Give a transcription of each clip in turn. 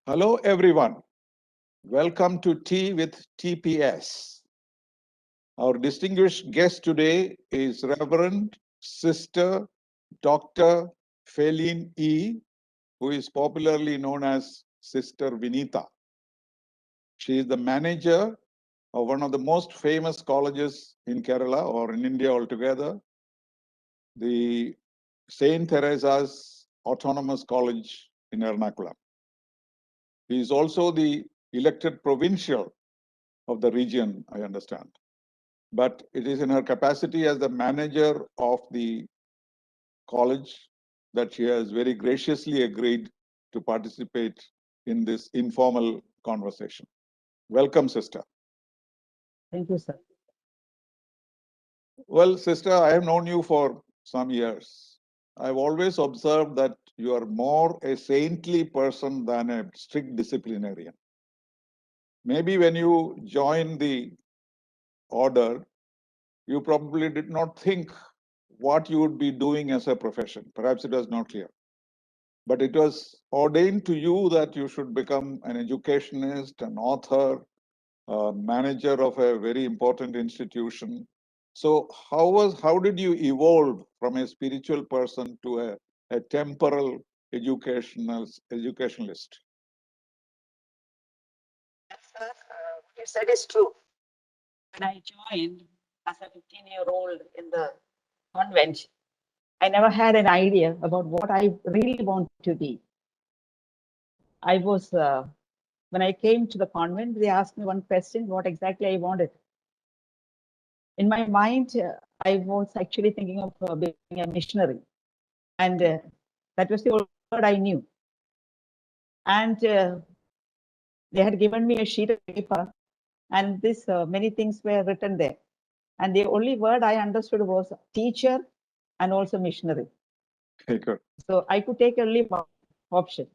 Hello, everyone. Welcome to Tea with TPS. Our distinguished guest today is Reverend Sister Dr. Feline E., who is popularly known as Sister Vinita. She is the manager of one of the most famous colleges in Kerala or in India altogether, the St. Teresa's Autonomous College in Ernakulam. He is also the elected provincial of the region, I understand. But it is in her capacity as the manager of the college that she has very graciously agreed to participate in this informal conversation. Welcome, sister. Thank you, sir. Well, sister, I have known you for some years. I've always observed that you are more a saintly person than a strict disciplinarian. Maybe when you joined the order, you probably did not think what you would be doing as a profession. Perhaps it was not clear. But it was ordained to you that you should become an educationist, an author, a manager of a very important institution. So how did you evolve from a spiritual person to a temporal educationalist? Yes, sir. What you said is true. When I joined as a 15-year-old in the convent, I never had an idea about what I really want to be. I was, when I came to the convent, they asked me one question, what exactly I wanted. In my mind, I was actually thinking of being a missionary. And that was the only word I knew. And they had given me a sheet of paper, and this many things were written there. And the only word I understood was teacher and also missionary. Okay, good. So I could take only one option.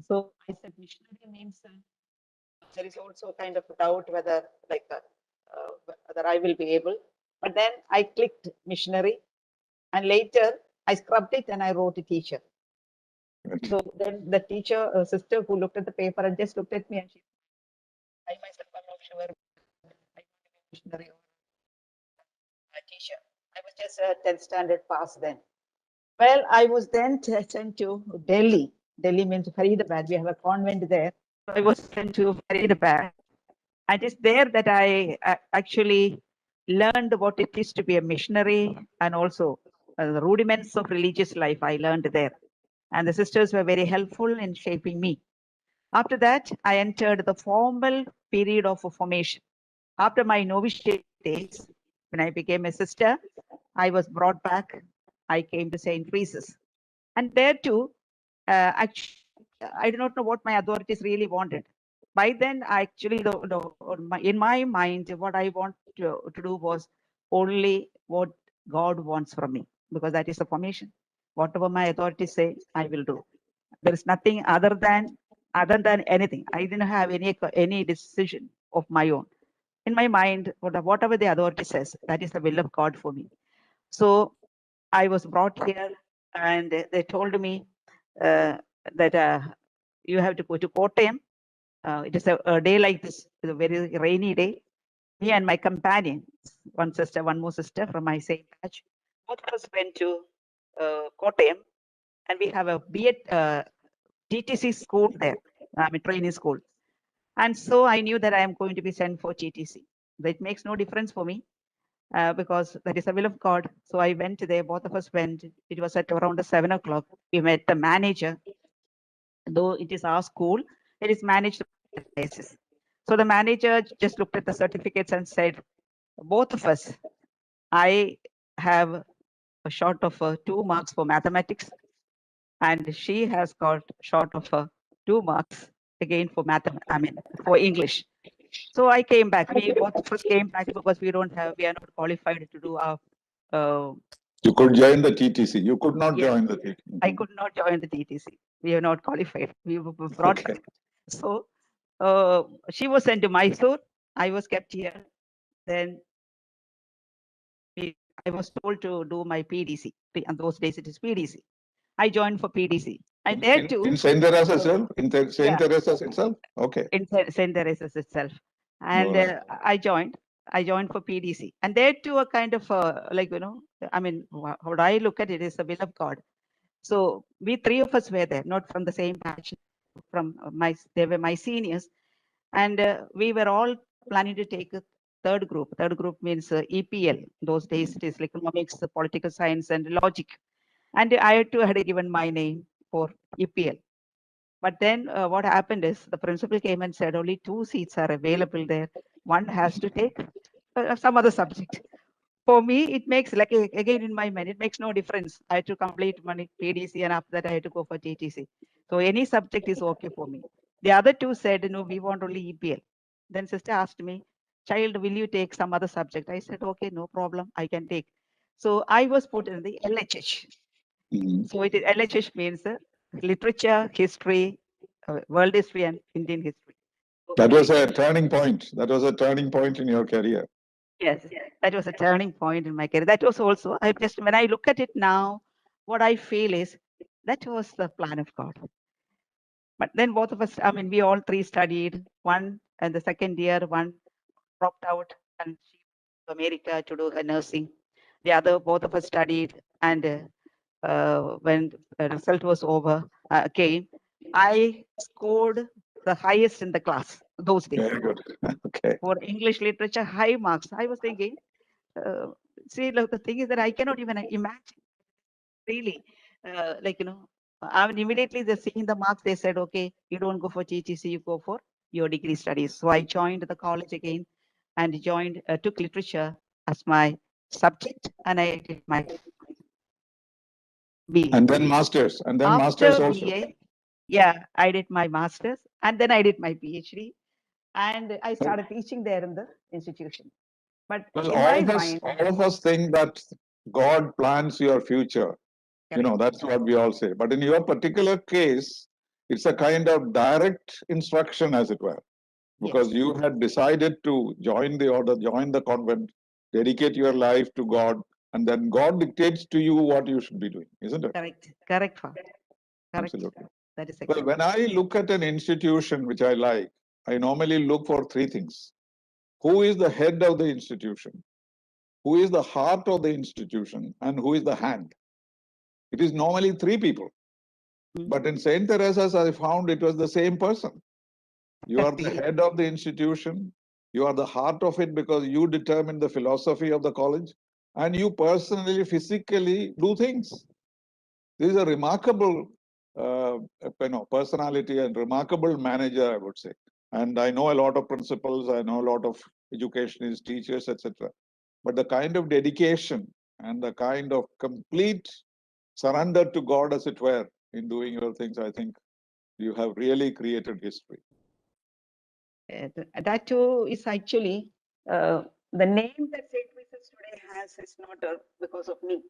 So I said missionary means there is also kind of a doubt whether whether I will be able. But then I clicked missionary, and later I scrubbed it and I wrote a teacher. Good. So then the teacher, sister who looked at the paper and just looked at me and she, I myself am not sure I want to be missionary or a teacher. I was just a 10th standard pass then. Well, I was then sent to Delhi. Delhi means Faridabad. We have a convent there. So I was sent to Faridabad. And it's there that I actually learned what it is to be a missionary and also the rudiments of religious life I learned there. And the sisters were very helpful in shaping me. After that, I entered the formal period of formation. After my novitiate days, when I became a sister, I was brought back. I came to St. Teresa's. And there too, actually, I do not know what my authorities really wanted. By then, actually, in my mind, what I want to do was only what God wants from me, because that is the formation. Whatever my authorities say, I will do. There is nothing other than anything. I didn't have any decision of my own. In my mind, whatever the authority says, that is the will of God for me. So I was brought here, and they told me that you have to go to Kottayam. It is a day like this, it's a very rainy day. Me and my companion, one sister, one more sister from my same batch, both of us went to Kottayam, and we have a B.Ed TTC school there, a training school. And so I knew that I am going to be sent for TTC. That makes no difference for me because that is the will of God. So I went there, both of us went. It was at around 7 o'clock. We met the manager. Though it is our school, it is managed by the diocese. So the manager just looked at the certificates and said, both of us, I have a short of 2 marks for mathematics, and she has got short of 2 marks again for for English. So I came back. We both of us came back because we are not qualified to do our. You could join the TTC. You could not Yes, join the TTC. I could not join the TTC. We are not qualified. We were brought Okay. back. So she was sent to Mysore. I was kept here. Then I was told to do my PDC. And those days it is PDC. I joined for PDC. And there too, in Saint Teresa's itself? In Saint Yeah. Teresa's itself? Okay. in St. Teresa's itself. And Alright. I joined for PDC. And there too, a kind of like, I mean, what I look at it is the will of God. So we three of us were there, not from the same batch, they were my seniors. And we were all planning to take a third group. Third group means EPL. Those days it is like economics, political science, and logic. And I had given my name for EPL. But then what happened is the principal came and said only 2 seats are available there. One has to take some other subject. For me, it makes, like, again, in my mind, it makes no difference. I had to complete my PDC, and after that I had to go for TTC. So any subject is okay for me. The other 2 said, no, we want only EPL. Then sister asked me, child, will you take some other subject? I said, okay, no problem, I can take. So I was put in the LHH. So it is LHH means literature, history, world history, and Indian history. That was a turning point. That was a turning point in your career. Yes, that was a turning point in my career. That was also, when I look at it now, what I feel is that was the plan of God. But then both of us, I mean, we all 3 studied. One in the second year, one dropped out and she went to America to do her nursing. The other, both of us studied, and when the result was over, came, I scored the highest in the class those days. Very good. Okay. For English literature, high marks. I was thinking, see, look, the thing is that I cannot even imagine, really, I mean, immediately they're seeing the marks, they said, okay, you don't go for TTC, you go for your degree studies. So I joined the college again and took literature as my subject, and I did my BA. And then masters, After masters also. BA, yeah, I did my master's, and then I did my PhD, and I started teaching there in the institution. But Well, in all my of mind, us think that God plans your future. You know, that's what we all say. But in your particular case, it's a kind of direct instruction, as it were, because yes, you had decided to join the order, join the convent, dedicate your life to God, and then God dictates to you what you should be doing, isn't it? correct, Father. Correct. Absolutely. That is Well, exactly. when I look at an institution which I like, I normally look for 3 things. Who is the head of the institution? Who is the heart of the institution? And who is the hand? It is normally 3 people. But in St. Teresa's, I found it was the same person. You are the head of the institution. You are the heart of it because you determine the philosophy of the college and you personally, physically do things. This is a remarkable personality and remarkable manager, I would say. And I know a lot of principals, I know a lot of educationists, teachers, etc. But the kind of dedication and the kind of complete surrender to God, as it were, in doing your things, I think you have really created history. That too is actually the name that St. Teresa's today has is not because of me.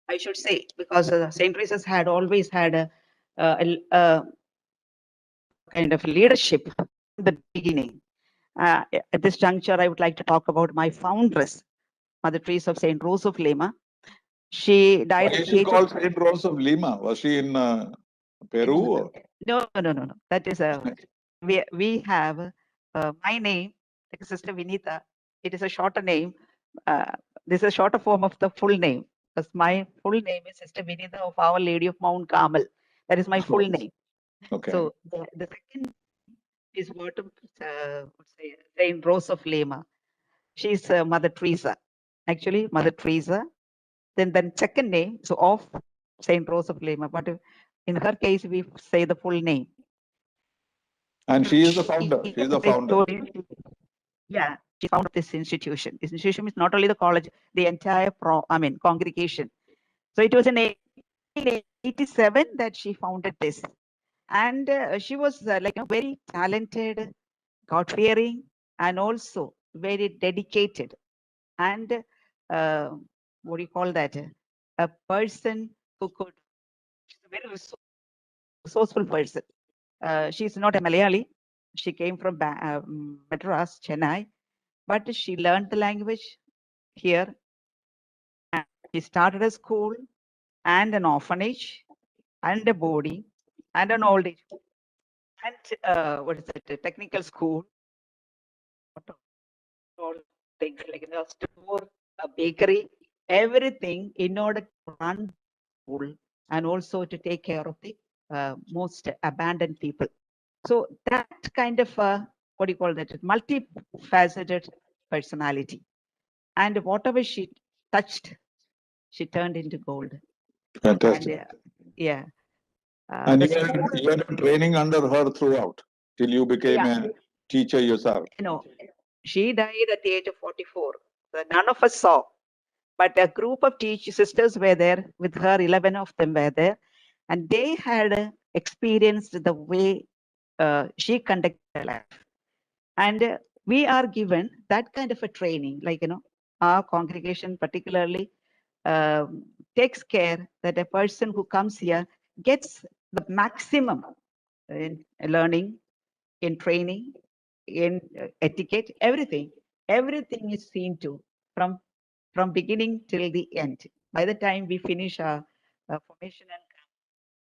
I should say, because St. Teresa's had always had a kind of leadership from the beginning. At this juncture, I would like to talk about my foundress, Mother Teresa of St. Rose of Lima. She died Why at is the she age called Saint Rose of Lima? Was she in Peru? Or? No. That is we have my name, like Sister Vinita. It is a shorter name. This is a shorter form of the full name. Because my full name is Sister Vinita of Our Lady of Mount Carmel. That is my full name. Okay. So the second is what Saint Rose of Lima. She's Mother Teresa. Actually, Mother Teresa. Then second name, so of Saint Rose of Lima. But in her case, we say the full name. And she is the founder. She is the founder. Yeah, she founded this institution. This institution is not only the college, the entire congregation. So it was in 1887 that she founded this. And she was very talented, God-fearing, and also very dedicated. And what do you call that? A person who could, she's a very resourceful person. She's not a Malayali. She came from Madras, Chennai, but she learned the language here. And she started a school and an orphanage. and a boarding and an old age and what is it, a technical school, all things like a store, a bakery, everything in order to run school and also to take care of the most abandoned people. So that kind of what do you call that? Multifaceted personality, and whatever she touched, she turned into gold. Fantastic. And yeah, And the you had a training under her throughout till you became Yeah. a teacher yourself. She died at the age of 44. So none of us saw, but a group of sisters were there with her. 11 of them were there, and they had experienced the way she conducted her life. And we are given that kind of a training, like, our congregation particularly takes care that a person who comes here gets the maximum in learning, in training, in etiquette, everything. Everything is seen to from beginning till the end. By the time we finish our formation and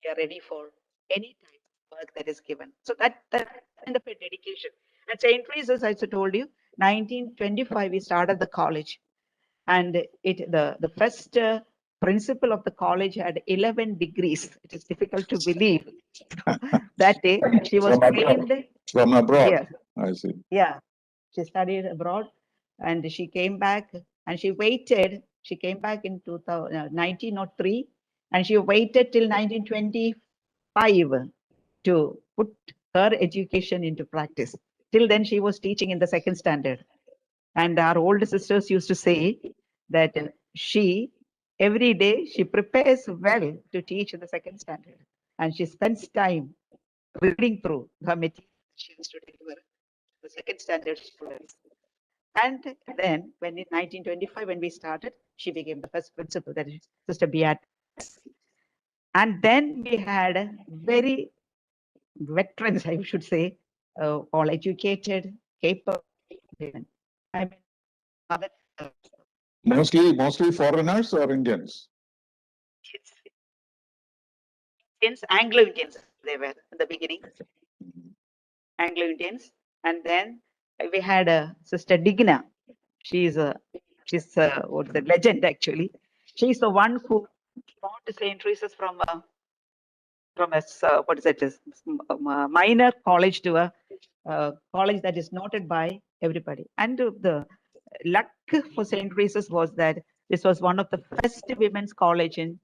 we are ready for any type of work that is given. So that kind of a dedication. And St. Teresa's, as I told you, 1925 we started the college, and the first principal of the college had 11 degrees. It is difficult to believe. That day she was trained from abroad. Yes. I see. Yeah, she studied abroad, and she came back, and she waited. She came back in 1903, and she waited till 1925 to put her education into practice. Till then, she was teaching in the second standard. And our older sisters used to say that she, every day, she prepares well to teach in the second standard. And she spends time reading through her material she used to deliver the second standard students. And then when in 1925, when we started, she became the first principal, that is Sister Beatrice. And then we had very veterans, I should say, all educated, capable women. I mean, other Mostly foreigners or Indians? Indians, Anglo-Indians, they were in the beginning, Anglo-Indians. And then we had a Sister Digna. She's what's the legend actually. She's the one who brought St. Teresa's from a what is it? A minor college to a college that is noted by everybody. And the luck for St. Teresa's was that this was one of the first women's college in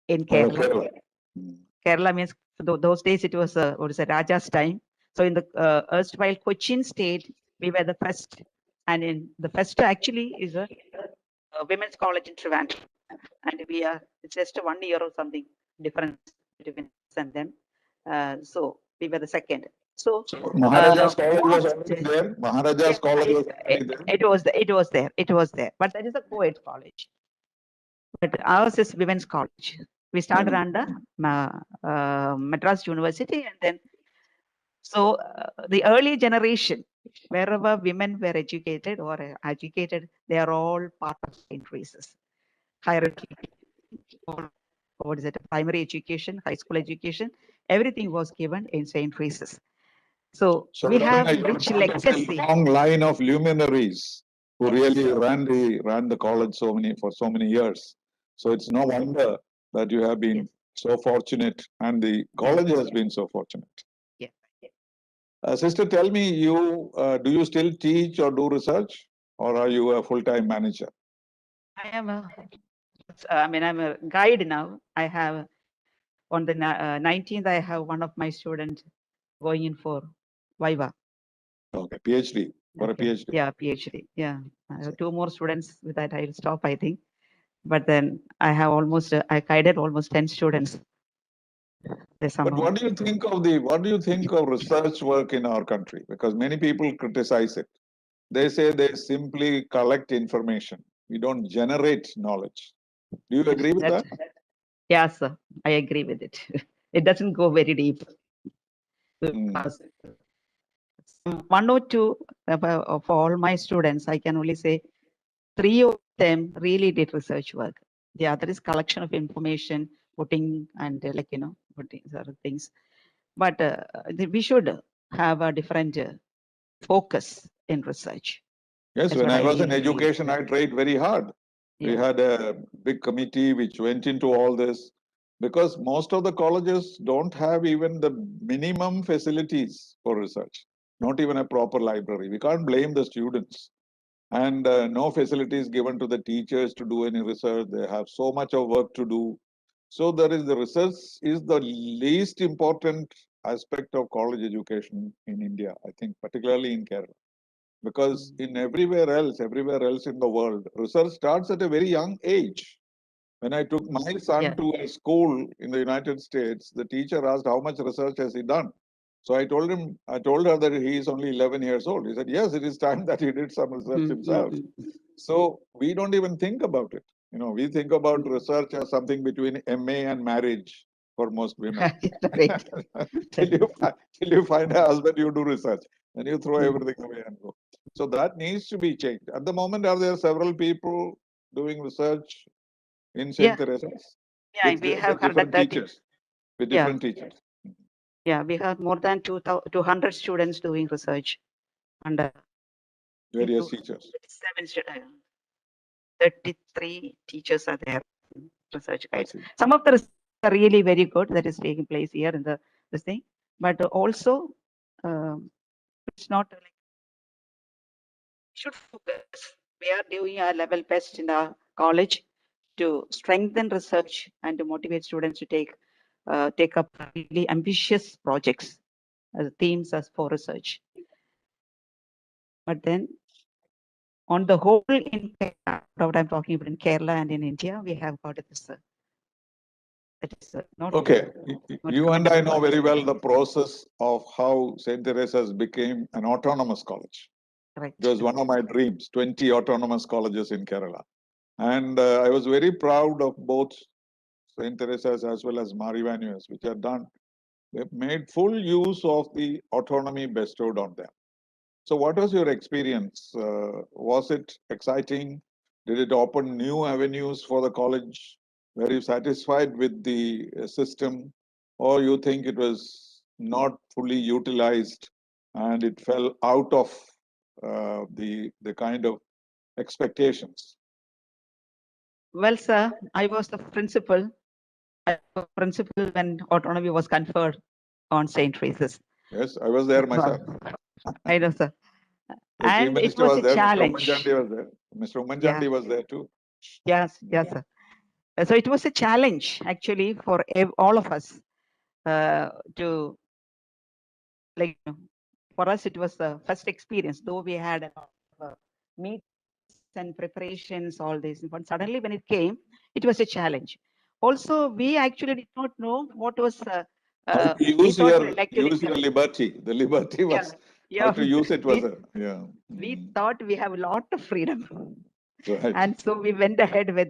Kerala. Kerala. Kerala means those days it was what is it, Raja's time. So in the erstwhile Cochin state, we were the first, and in the first actually is a women's college in Trivandrum, and we are just 1 year or something difference between us and them. So we were the second. So Maharaja's college was already there. Maharaja's college was already there. It was there, but that is a co-ed college. But ours is women's college. We started under Madras University, and then so the early generation, wherever women were educated or educated, they are all part of St. Teresa's hierarchy. What is it? Primary education, high school education, everything was given in St. Teresa's. So we have rich legacy. Long line of luminaries who really ran the college for so many years. So it's no wonder that you have been so fortunate, and the college has been so fortunate. Yeah. Sister, tell me, do you still teach or do research, or are you a full-time manager? I'm a guide now. I have on the 19th, I have one of my students going in for Viva. Okay, PhD, for a PhD. Yeah, PhD. Yeah, I have 2 more students. With that, I'll stop, I think. But then I have I guided almost 10 students. But what do you think of research work in our country? Because many people criticize it. They say they simply collect information. We don't generate knowledge. Do you agree with that? Yes, sir. I agree with it. It doesn't go very deep. 1 or 2 of all my students, I can only say 3 of them really did research work. The other is collection of information, putting and putting certain things. But we should have a different focus in research. Yes, That's when what I I was in really believe. education, I tried very hard. We Yeah. had a big committee which went into all this because most of the colleges don't have even the minimum facilities for research, not even a proper library. We can't blame the students. And no facilities given to the teachers to do any research. They have so much of work to do. So there is the research is the least important aspect of college education in India, I think, particularly in Kerala. Because in everywhere else in the world, research starts at a very young age. When I took my son Yeah. to a school in the United States, the teacher asked how much research has he done. So I told her that he is only 11 years old. He said, yes, it is time that he did some research himself. So we don't even think about it. We think about research as something between MA and marriage for most women. Right. till you find a husband, you do research. Then you throw everything away and go. So that needs to be changed. At the moment, are there several people doing research in St. Yeah. Teresa's? Yeah, With, we with have different 130. teachers. With Yeah. different teachers. Yeah, we have more than 200 students doing research under Various teachers. 33 teachers are there in research I guides. see. Some of the research are really very good that is taking place here in this thing, but also it's not like we should focus. We are doing our level best in our college to strengthen research and to motivate students to take up really ambitious projects as themes as for research. But then, on the whole, in Kerala, what I'm talking about in Kerala and in India, we have got this. That is not Okay, not you and I know commendable. very well the process of how St. Teresa's became an autonomous college. Correct. It was one of my dreams, 20 autonomous colleges in Kerala. And I was very proud of both St. Teresa's as well as Marivanuas, which are done. They've made full use of the autonomy bestowed on them. So what was your experience? Was it exciting? Did it open new avenues for the college? Were you satisfied with the system? Or you think it was not fully utilized and it fell out of the kind of expectations? Well, sir, I was the principal. When autonomy was conferred on St. Teresa's. Yes, I was there myself. I know, sir. The Chief And it Minister was was a there, Mr. challenge. Ummanchandi was there. Mr. Ummanchandi was there too. Yes, yes, sir. So it was a challenge actually for all of us to like. For us, it was the first experience, though we had a lot of meetings and preparations, all this. But suddenly, when it came, it was a challenge. Also, we actually did not know what was. How to We use thought your like liberty. The liberty was how to use it was we thought we have a lot of freedom, right. and so we went ahead with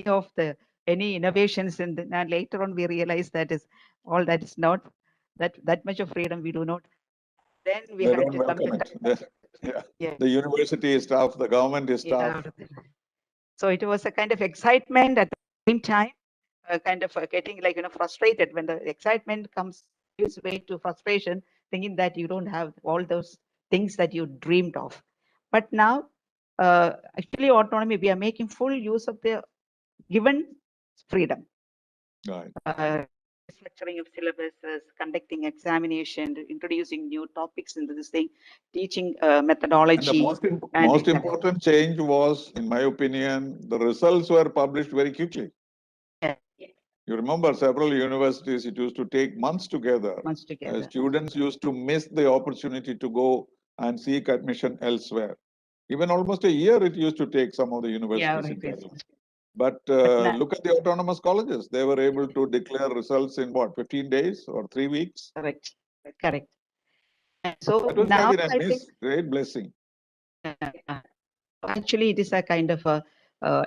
of any innovations, and later on we realized that is all that is not that much of freedom we do not. Then we They had don't to welcome submit. it. The university staff, the government is staff. So it was a kind of excitement at the same time, kind of getting frustrated when the excitement gives way to frustration, thinking that you don't have all those things that you dreamed of. But now, actually, autonomy, we are making full use of the given freedom. Right. Structuring of syllabuses, conducting examination, introducing new topics into this thing, teaching methodology. And the most important change was, in my opinion, the results were published very quickly. Yeah. You remember several universities, it used to take months together. Students used to miss the opportunity to go and seek admission elsewhere. Even almost a year it used to take some of the universities in Kerala. But look at the autonomous colleges. They were able to declare results in what, 15 days or 3 weeks? Correct. Correct. So that was now I think great blessing. Actually, it is a kind of a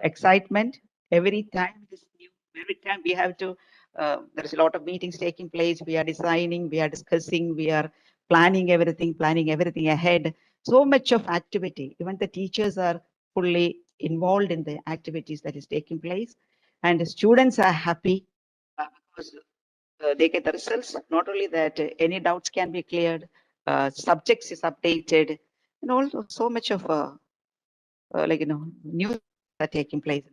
excitement. Every time it is new, every time we have to, there is a lot of meetings taking place. We are designing, we are discussing, we are planning everything ahead. So much of activity. Even the teachers are fully involved in the activities that is taking place. And the students are happy. they get the results. Not only that, any doubts can be cleared, subjects is updated, and also so much of news are taking place.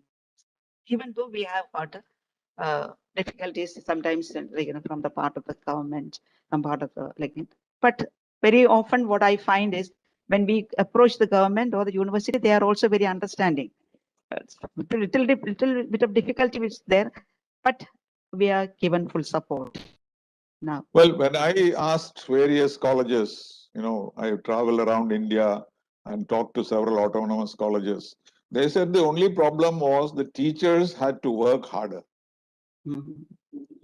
Even though we have got difficulties sometimes, from the part of the government, some part of the but very often what I find is when we approach the government or the university, they are also very understanding. Little bit of difficulty is there, but we are given full support now. Well, when I asked various colleges, I travel around India and talked to several autonomous colleges. They said the only problem was the teachers had to work harder. Mhm.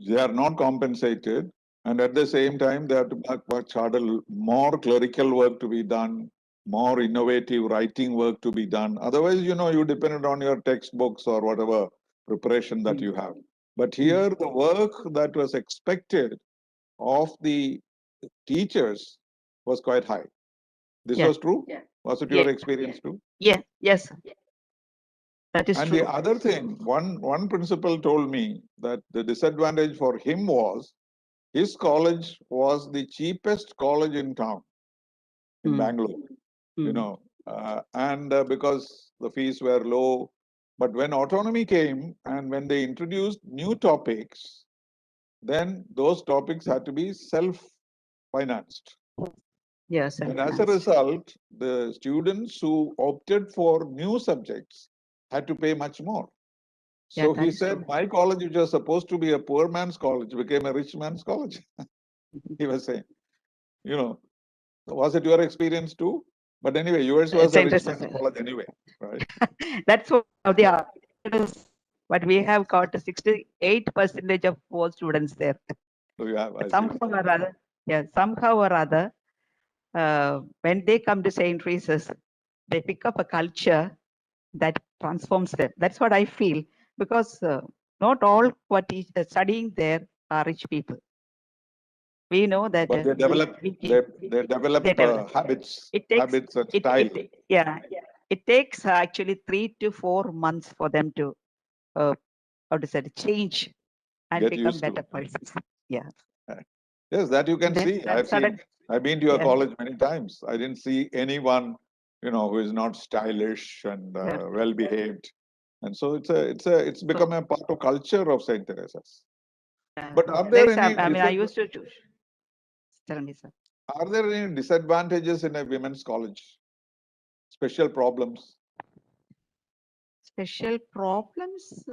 They are not compensated. And at the same time, they have to work much harder, more clerical work to be done, more innovative writing work to be done. Otherwise, you depended on your textbooks or whatever preparation that you have. But here, the work that was expected of the teachers was quite high. This Yeah. was true? Was it your experience too? Yeah, yes, that is And true. the other thing, one principal told me that the disadvantage for him was his college was the cheapest college in town, in Bangalore, and because the fees were low. But when autonomy came and when they introduced new topics, then those topics had to be self-financed. Yes, And as a result, the students who opted for new subjects had to pay much more. So he said, my college, which was supposed to be a poor man's college, became a rich man's college. He was saying, was it your experience too? But anyway, yours was a rich man's college anyway, right? That's what they are. But we have got 68% of poor students there. So you have, Somehow or other, somehow or other, when they come to St. Teresa's, they pick up a culture that transforms them. That's what I feel, because not all who are studying there are rich people. We know that. But they develop, habits, It takes, habits and style. It takes actually 3 to 4 months for them to, how to say, change and Get become used to better persons. Yeah. Yes, that you can see. I've been to your college many times. I didn't see anyone, who is not stylish and well behaved. And so it's become a part of culture of St. Teresa's. But are there any? I used to tell me, sir. Are there any disadvantages in a women's college? Special problems? Special problems?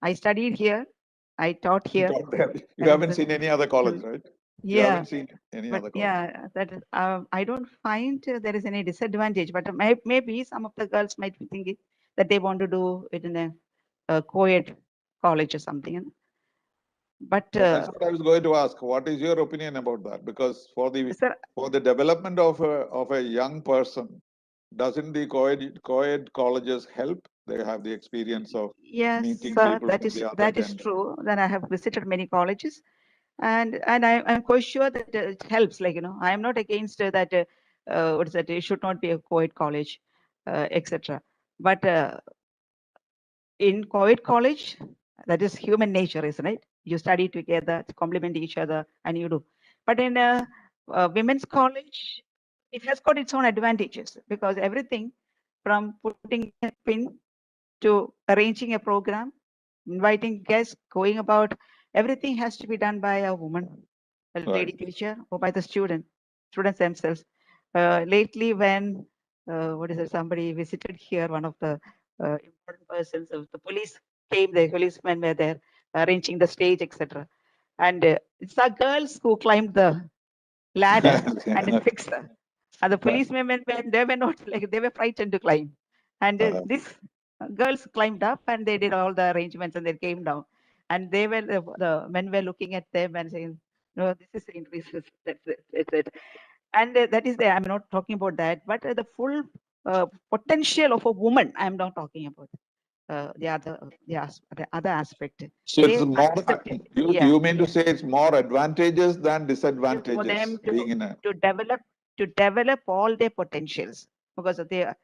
I studied here. I taught here. You haven't seen any other college, right? You haven't seen any other college. Yeah, that is, I don't find there is any disadvantage, but maybe some of the girls might be thinking that they want to do it in a co-ed college or something. But that's what I was going to ask. What is your opinion about that? Because for the development of a young person, doesn't the co-ed colleges help? They have the experience of meeting people that from is the other that is gender. true. Then I have visited many colleges, and I'm quite sure that it helps. I am not against that. What is that? It should not be a co-ed college, etc. But in co-ed college, that is human nature, isn't it? You study together, to complement each other, and you do. But in a women's college, it has got its own advantages, because everything from putting a pin to arranging a program, inviting guests, going about, everything has to be done by a woman, a lady teacher, or by the students themselves. Lately, when somebody visited here, one of the important persons of the police came, the policemen were there arranging the stage, etc. And it's our girls who climbed the ladder and fixed them. And the policemen, they were not they were frightened to climb. And these girls climbed up and they did all the arrangements and they came down. And they were the men were looking at them and saying, "No, this is St. Teresa's. That's it. And that is I'm not talking about that, but the full potential of a woman, I'm not talking about the other aspect. So it's more. You mean to say it's more advantages than disadvantages for them being in a to develop all their potentials, because because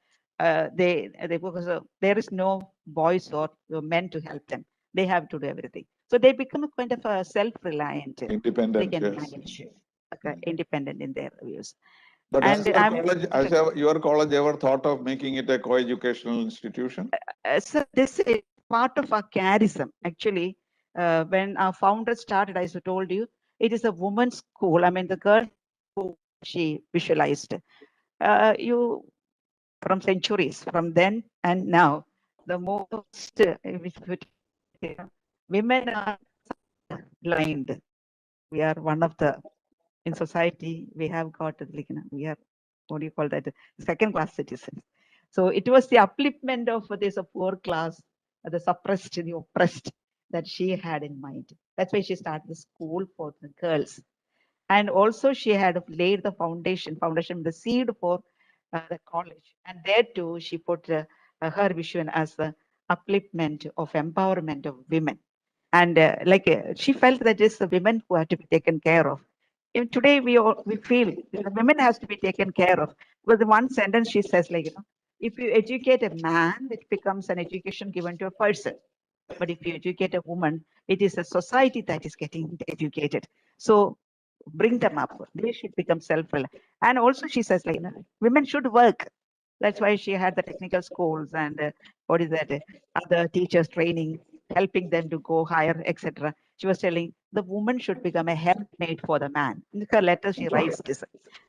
there is no boys or men to help them. They have to do everything. So they become a kind of a self-reliant. They Independent, can yes. manage, independent in their views. But And has your college ever thought of making it a co-educational institution? So this is part of our charism. Actually, when our founder started, as I told you, it is a woman's school. I mean, the girl who she visualized. You from centuries, from then and now, the most women are blind. We are one of the in society. We have got we are, what do you call that? Second class citizens. So it was the upliftment of this poor class, the suppressed, the oppressed that she had in mind. That's why she started the school for the girls. And also she had laid the foundation, the seed for the college. And there too, she put her vision as the upliftment of empowerment of women. And she felt that it's the women who have to be taken care of. Even today, we feel the women has to be taken care of. Because the one sentence she says, if you educate a man, it becomes an education given to a person. But if you educate a woman, it is a society that is getting educated. So bring them up. They should become self-reliant. And also she says, women should work. That's why she had the technical schools and what is that? Other teachers training, helping them to go higher, etc. She was telling the woman should become a helpmate for the man. In her letter, she writes this.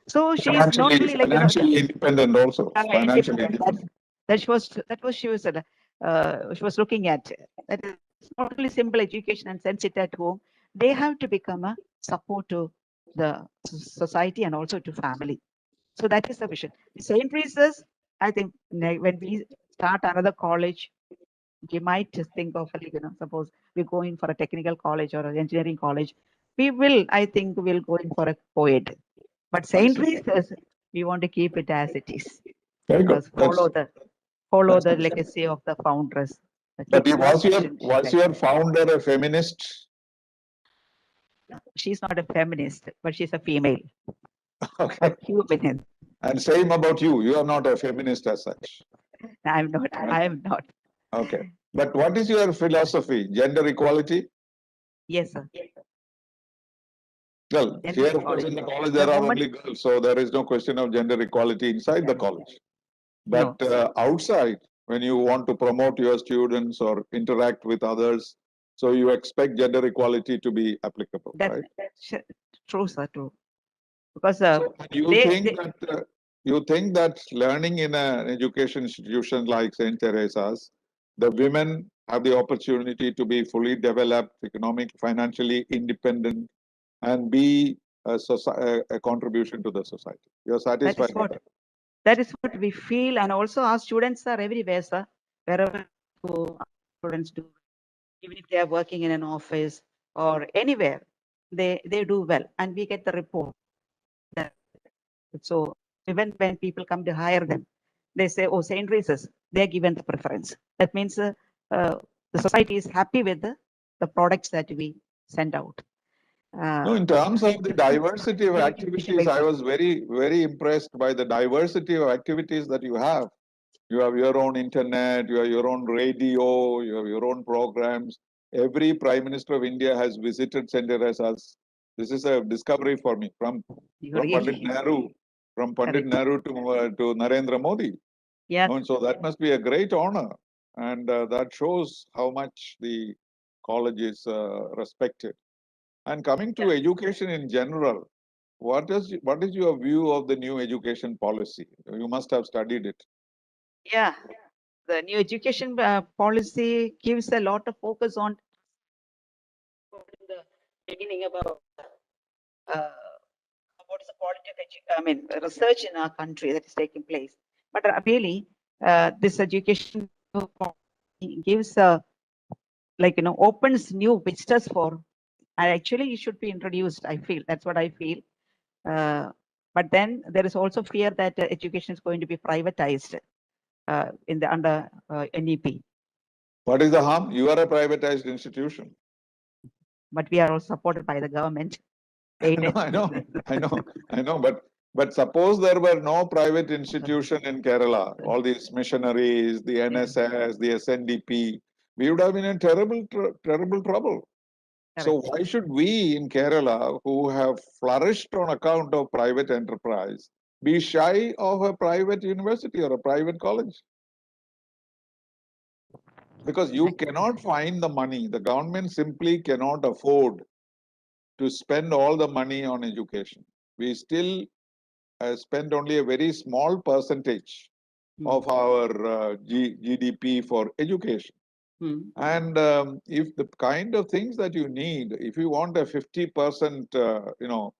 So she is not only financially independent also. Financially independent. That she was looking at. That is not only simple education and sense it at home. They have to become a support to the society and also to family. So that is the vision. St. Teresa's, I think when we start another college, we might just think of, suppose we're going for a technical college or an engineering college, we will, I think, we'll go in for a co-ed. But St. Teresa's, we want to keep it as it is. Very good. Follow the legacy of the founders. But was your founder a feminist? She's not a feminist, but she's a female. Okay. Human. And same about you. You are not a feminist as such. I'm not. I am not. Okay. But what is your philosophy? Gender equality? Yes, sir. Well, here of course in the college there are only girls, so there is no question of gender equality inside the college. But outside, when you want to promote your students or interact with others, so you expect gender equality to be applicable, right? That's true, sir. True. Because so you think that learning in an education institution like St. Teresa's, the women have the opportunity to be fully developed, financially independent, and be a contribution to the society. You're satisfied with that? That is what we feel, and also our students are everywhere, sir. Wherever students do, even if they are working in an office or anywhere, they do well, and we get the report. So even when people come to hire them, they say, "Oh, St. Teresa's, they are given the preference." That means the society is happy with the products that we send out. No, in terms of the diversity of activities, I was very, very impressed by the diversity of activities that you have. You have your own internet, you have your own radio, you have your own programs. Every Prime Minister of India has visited St. Teresa's. This is a discovery for me from Pandit Nehru, to Narendra Modi. Yeah. And so that must be a great honor. And that shows how much the college is respected. And coming to education in general, what is your view of the new education policy? You must have studied it. Yeah, the new education policy gives a lot of focus on the beginning about what is the quality of research in our country that is taking place. But really, this education gives opens new vistas for. And actually, it should be introduced. I feel that's what I feel. But then there is also fear that education is going to be privatized in the under NEP. What is the harm? You are a privatized institution. But we are all supported by the government. I know. But suppose there were no private institution in Kerala, all these missionaries, the NSS, the SNDP, we would have been in terrible trouble. So why should we in Kerala, who have flourished on account of private enterprise, be shy of a private university or a private college? Because you cannot find the money. The government simply cannot afford to spend all the money on education. We still spend only a very small percentage of our GDP for education. And if the kind of things that you need, if you want a 50%,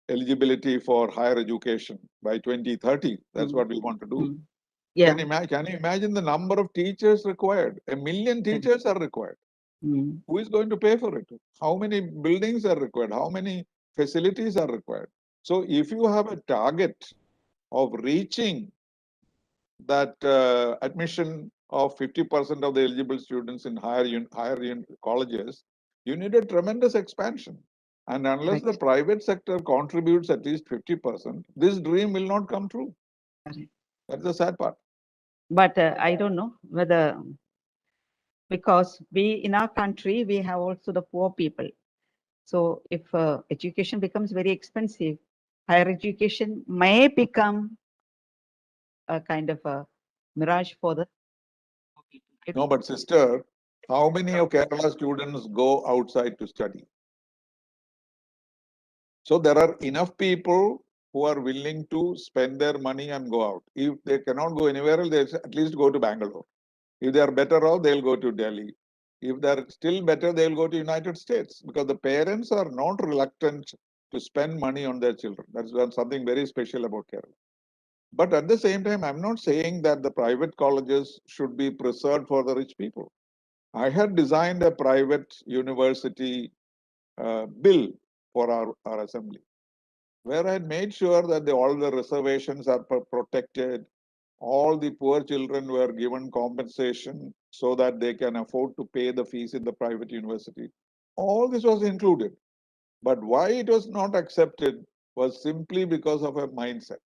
eligibility for higher education by 2030, that's what we want to do. Yeah. Can you imagine the number of teachers required? 1 million teachers are required. Who is going to pay for it? How many buildings are required? How many facilities are required? So if you have a target of reaching that admission of 50% of the eligible students in higher colleges, you need a tremendous expansion. And unless the private sector contributes at least 50%, this dream will not come true. That's the sad part. But I don't know whether, because in our country, we have also the poor people. So if education becomes very expensive, higher education may become a kind of a mirage for the people. No, but sister, how many of Kerala students go outside to study? So there are enough people who are willing to spend their money and go out. If they cannot go anywhere else, they at least go to Bangalore. If they are better off, they'll go to Delhi. If they're still better, they'll go to United States, because the parents are not reluctant to spend money on their children. That's something very special about Kerala. But at the same time, I'm not saying that the private colleges should be preserved for the rich people. I had designed a private university bill for our assembly, where I had made sure that all the reservations are protected, all the poor children were given compensation so that they can afford to pay the fees in the private university. All this was included. But why it was not accepted was simply because of a mindset.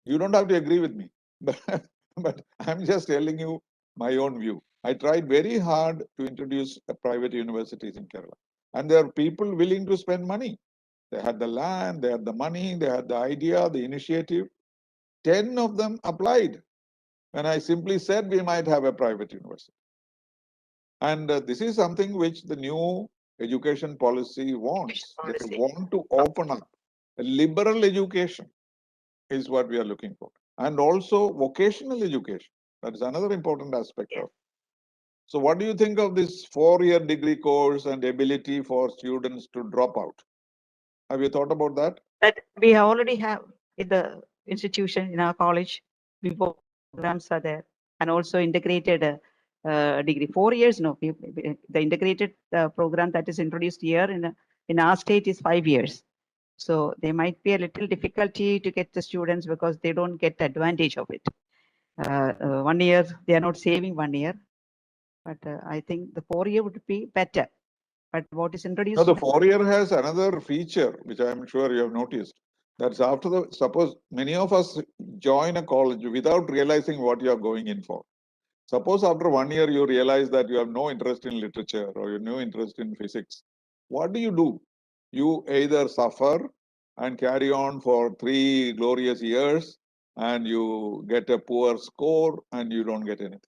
You don't have to agree with me, but I'm just telling you my own view. I tried very hard to introduce private universities in Kerala. And there are people willing to spend money. They had the land, they had the money, they had the idea, the initiative. 10 of them applied. And I simply said we might have a private university. And this is something which the new education policy wants. They want to open up. A liberal education is what we are looking for. And also vocational education. That is another important aspect of it. So what do you think of this 4-year degree course and ability for students to drop out? Have you thought about that? That we already have in the institution, in our college, programs are there, and also integrated degree. 4 years, no, the integrated program that is introduced here in our state is 5 years. So there might be a little difficulty to get the students because they don't get the advantage of it. 1 year, they are not saving 1 year, but I think the 4-year would be better. But what is introduced? No, the 4-year has another feature, which I'm sure you have noticed. That's after suppose many of us join a college without realizing what you are going in for. Suppose after 1 year you realize that you have no interest in literature or you have no interest in physics. What do? You either suffer and carry on for 3 glorious years and you get a poor score and you don't get anything.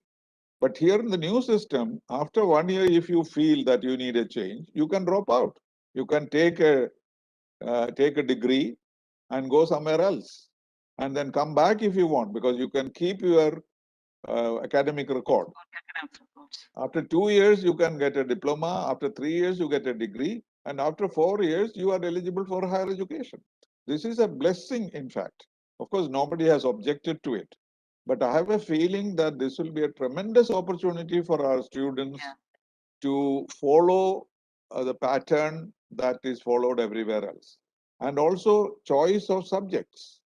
But here in the new system, after 1 year, if you feel that you need a change, you can drop out. You can take a degree and go somewhere else, and then come back if you want, because you can keep your academic record. After 2 years, you can get a diploma. After 3 years, you get a degree, and after 4 years, you are eligible for higher education. This is a blessing, in fact. Of course, nobody has objected to it. But I have a feeling that this will be a tremendous opportunity for our students to follow the pattern that is followed everywhere else. And also choice of subjects.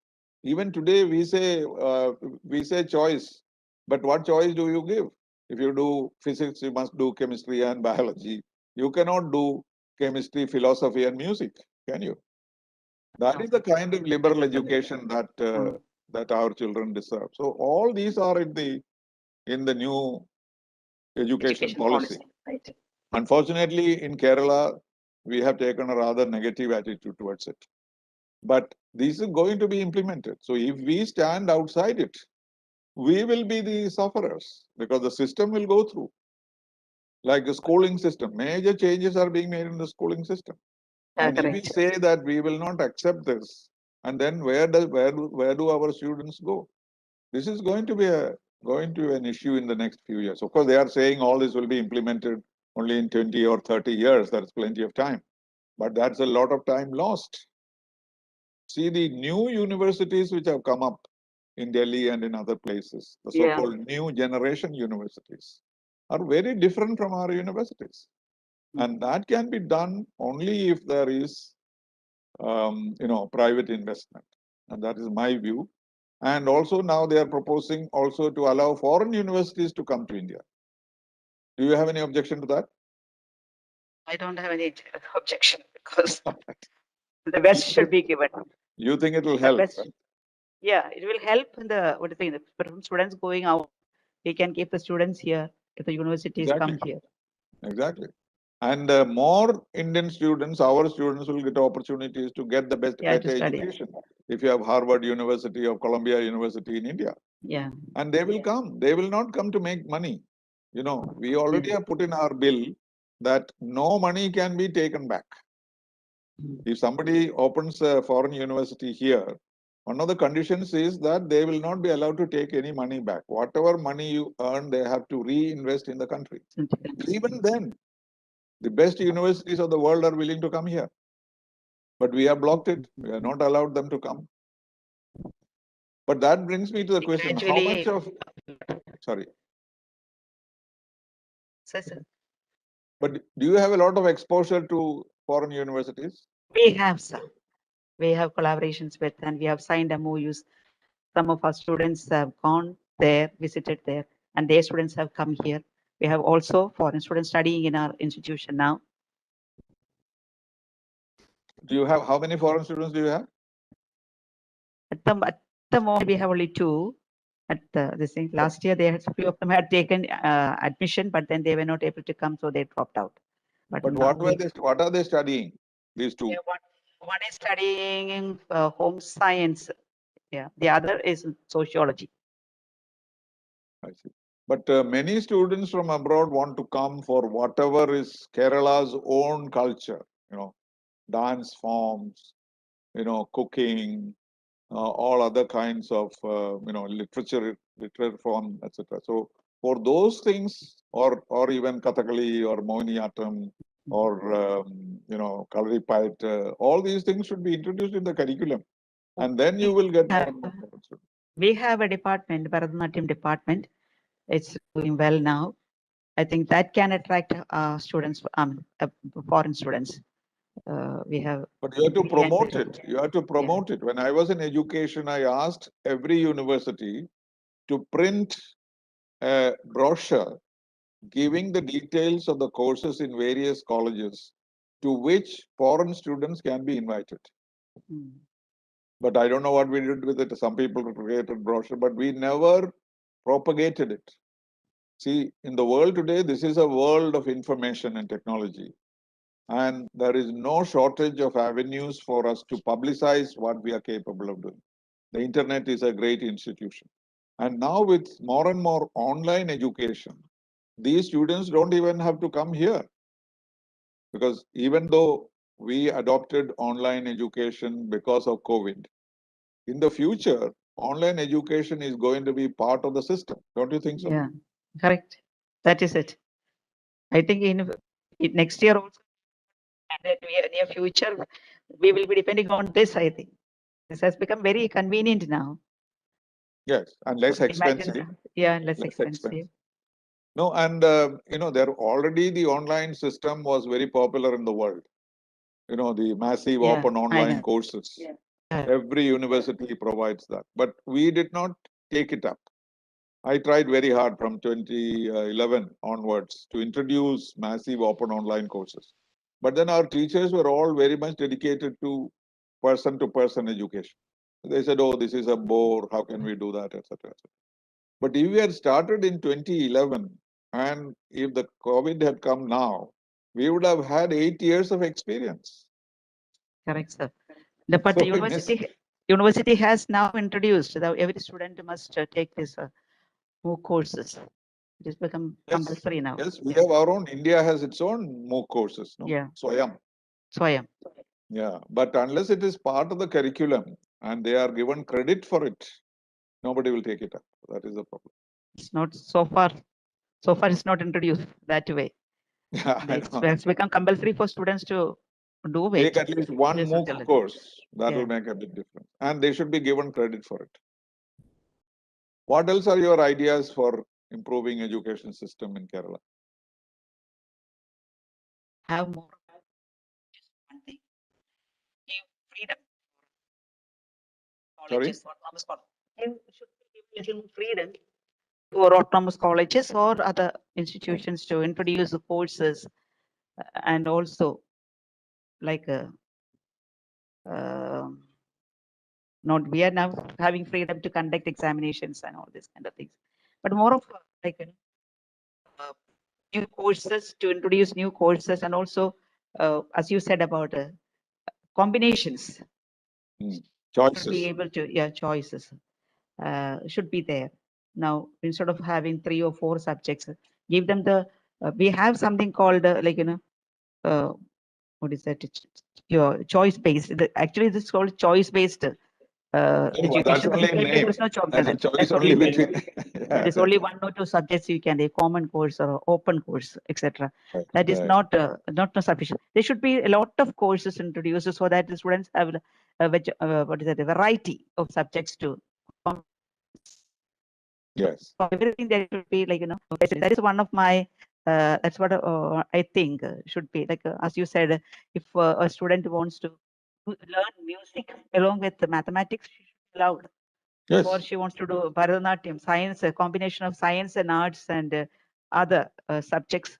Even today we say choice, but what choice do you give? If you do physics, you must do chemistry and biology. You cannot do chemistry, philosophy, and music, can you? That is the kind of liberal education that our children deserve. So all these are in the new education policy. Right. Unfortunately, in Kerala, we have taken a rather negative attitude towards it. But this is going to be implemented. So if we stand outside it, we will be the sufferers because the system will go through. Like the schooling system, major changes are being made in the schooling system. And if we Correct. say that we will not accept this, and then where do our students go? This is going to be an issue in the next few years. Of course, they are saying all this will be implemented only in 20 or 30 years. That's plenty of time. But that's a lot of time lost. See the new universities which have come up in Delhi and in other places, the Yeah. so-called new generation universities, are very different from our universities. And that can be done only if there is, private investment. And that is my view. And also now they are proposing also to allow foreign universities to come to India. Do you have any objection to that? I don't have any objection because the best should be given. You think it will The help? best, Right? yeah, it will help in the what do you think? The students going out, we can keep the students here if the universities come Exactly. here. Exactly. And more Indian students, our students will get opportunities to get the better To study. education. If you have Harvard University or Columbia University in India, Yeah. and they will come. They will not come to make money. We already have put in our bill that no money can be taken back. If somebody opens a foreign university here, one of the conditions is that they will not be allowed to take any money back. Whatever money you earn, they have to reinvest in the country. Even then, the best universities of the world are willing to come here. But we have blocked it. We have not allowed them to come. But that brings me to the question, how much of, sorry. Sir. But do you have a lot of exposure to foreign universities? We have, sir. We have collaborations with, and we have signed MOUs. Some of our students have gone there, visited there, and their students have come here. We have also foreign students studying in our institution now. Do you have, how many foreign students do you have? At the moment, we have only 2. At this thing, last year, a few of them had taken admission, but then they were not able to come, so they dropped out. But what are they studying? These 2? Yeah, one is studying in home science. Yeah, the other is sociology. I see. But many students from abroad want to come for whatever is Kerala's own culture, dance forms, cooking, all other kinds of, literature form, etc. So for those things, or even Kathakali or Mohiniyattam or, Kalaripayattu, all these things should be introduced in the curriculum. And then you will get We have a department, Bharatanatyam department. It's doing well now. I think that can attract students, foreign students. We have. But you have to promote it. You have to promote it. When I was in education, I asked every university to print a brochure giving the details of the courses in various colleges to which foreign students can be invited. But I don't know what we did with it. Some people created brochure, but we never propagated it. See, in the world today, this is a world of information and technology. And there is no shortage of avenues for us to publicize what we are capable of doing. The internet is a great institution. And now with more and more online education, these students don't even have to come here. Because even though we adopted online education because of COVID, in the future, online education is going to be part of the system. Don't you think so? Yeah, correct. That is it. I think in next year also, and near future, we will be depending on this, I think. This has become very convenient now. Yes, and less expensive. Yeah, less expensive. No, and there already the online system was very popular in the world. The massive open online courses. Yeah. Every university provides that, but we did not take it up. I tried very hard from 2011 onwards to introduce massive open online courses. But then our teachers were all very much dedicated to person education. They said, oh, this is a bore. How can we do that, etc. But if we had started in 2011, And if the COVID had come now, we would have had 8 years of experience. Correct, sir. But So the in this- university has now introduced that every student must take this MOOC courses. It has become Yes, compulsory now. yes, we have our own. India has its own MOOC courses, no? Yeah. Swayam. Swayam. Yeah, but unless it is part of the curriculum and they are given credit for it, nobody will take it up. That is the problem. It's not so far. So far, it's not introduced that way. Yeah, I know. It's become compulsory for students to do Take it. at least one Yes, MOOC certainly. course. That Yeah. will make a big difference. And they should be given credit for it. What else are your ideas for improving education system in Kerala? Have more. Just one thing. Give freedom. Colleges, autonomous colleges. Should give little more freedom to autonomous colleges or other institutions to introduce the courses and also like not we are now having freedom to conduct examinations and all these kind of things, but more of like new courses, to introduce new courses, and also as you said about combinations should Choices. be able to choices should be there. Now instead of having 3 or 4 subjects, give them the we have something called what is that? Your choice based. Actually, this is called choice based education. That's only Currently, name. there is no choice. That's a choice That's only only between. It is only 1 or 2 subjects you can, a common course or open course, etc. That is not sufficient. There should be a lot of courses introduced so that the students have what is that, a variety of subjects to. Yes. Everything that should be like that is one of my. That's what I think should be like as you said. If a student wants to learn music along with the mathematics, she should be allowed. Yes. Or she wants to do Bharatanatyam, science, a combination of science and arts and other subjects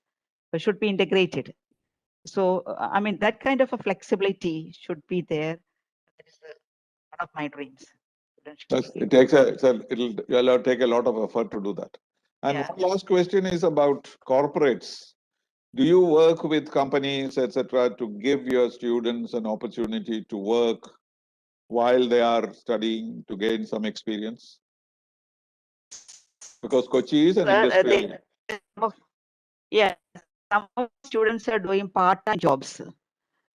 should be integrated. So, I mean, that kind of a flexibility should be there. That is one of my dreams. It takes it'll take a lot of effort to do that. And Yeah. one last question is about corporates. Do you work with companies, etc., to give your students an opportunity to work while they are studying to gain some experience? Because Kochi is an industrial. Some of students are doing part-time jobs.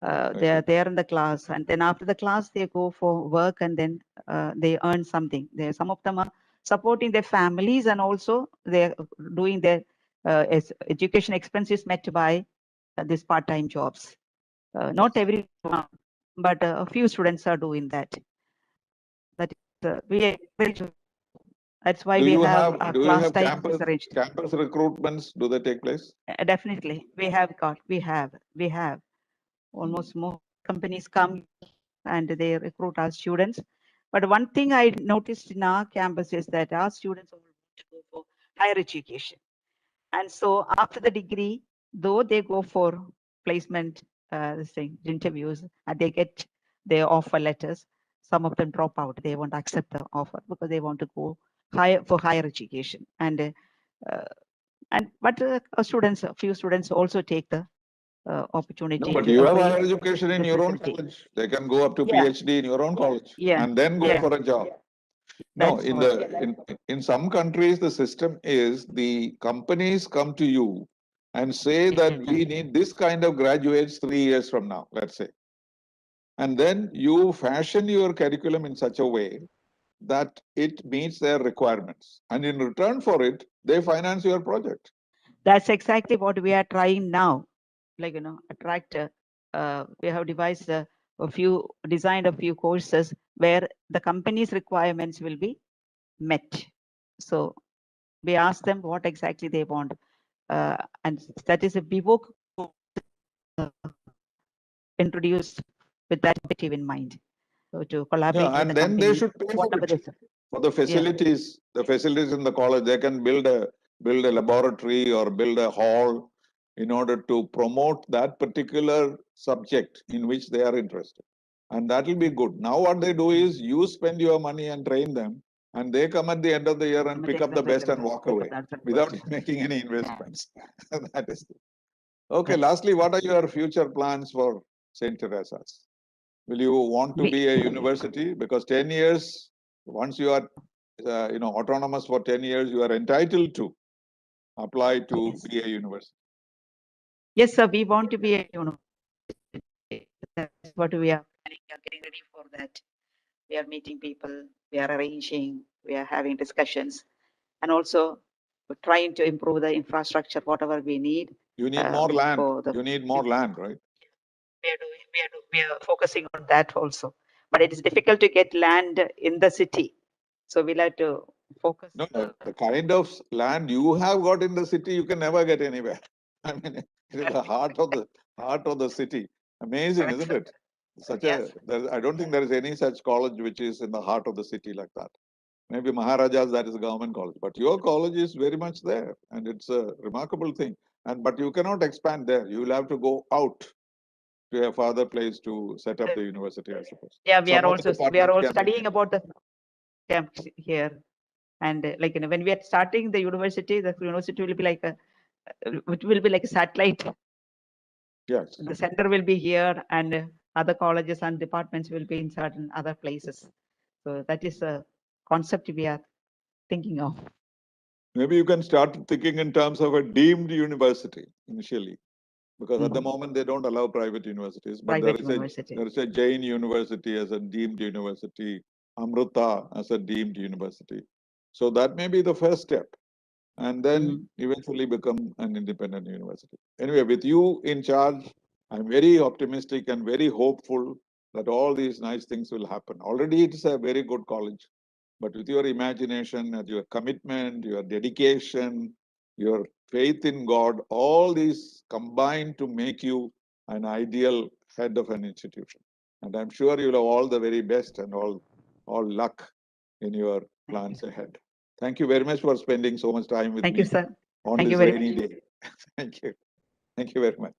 They are there in the class, and then after the class, they go for work, and then they earn something. Some of them are supporting their families, and also they're doing their education expenses met by these part-time jobs. Not everyone, but a few students are doing that. That is, we encourage. That's why we have a class time is arranged. Campus recruitments, do they take place? Definitely, we have almost more companies come and they recruit our students. But one thing I noticed in our campus is that our students all want to go for higher education. And so after the degree, though they go for placement interviews and they get their offer letters, some of them drop out. They won't accept the offer because they want to go higher education. And a few students also take the opportunity. No, but to you have avail higher education in the your own facility. college. They can go up to Yeah. PhD in your own college Yeah. and then go Yeah. for a job. No, That's in some countries, the system is the companies come to you and say that we need this kind of graduates 3 years from now, let's say. And then you fashion your curriculum in such a way that it meets their requirements. And in return for it, they finance your project. That's exactly what we are trying now. Like, attract, we have designed a few courses where the company's requirements will be met. So we ask them what exactly they want. And that is a BVOC introduced with that objective in mind. So to collaborate with And the then company, they should pay for it. For the facilities, the facilities in the college, they can build a laboratory or build a hall in order to promote that particular subject in which they are interested. And that will be good. Now what they do is you spend your money and train them, And they come at the end of the year and Come at pick the up end the of the year best and and walk pick up away that's the without first. making any investments. That is it. Okay, Yes. lastly, what are your future plans for St. Teresa's? Will you want to We- be a university? Because 10 years, once you are autonomous for 10 years, you are entitled to apply to Yes. be a university. Yes, sir, we want to be a university. That's what we are planning, we are getting ready for that. We are meeting people, we are arranging, we are having discussions, and also we're trying to improve the infrastructure, whatever we need. You need more land. for the- You need more land, right? We are focusing on that also. But it is difficult to get land in the city. So we'll have to focus. No, the kind of land you have got in the city, you can never get anywhere. I mean, it is the heart of the city. Amazing, isn't it? Yes. I don't think there is any such college which is in the heart of the city like that. Maybe Maharajas, that is a government college, but your college is very much there, and it's a remarkable thing. But you cannot expand there. You will have to go out to a farther place to set up the university, I suppose. Yeah, we Some are of the also departments can be studying about the camps here. And when we are starting the university will be like it will be like a satellite. Yes. The center will be here, and other colleges and departments will be in certain other places. So that is a concept we are thinking of. Maybe you can start thinking in terms of a deemed university initially, because at the moment they don't allow private universities. But Private university. there is a Jain University as a deemed university, Amrita as a deemed university. So that may be the first step, and then eventually become an independent university. Anyway, with you in charge, I'm very optimistic and very hopeful that all these nice things will happen. Already it's a very good college, but with your imagination and your commitment, your dedication, your faith in God, all these combine to make you an ideal head of an institution. And I'm sure you'll have all the very best and all luck in your plans ahead. Thank you very much for spending so much time with Thank me you, sir. on Thank this you very rainy much. day. Thank you. Thank you very much.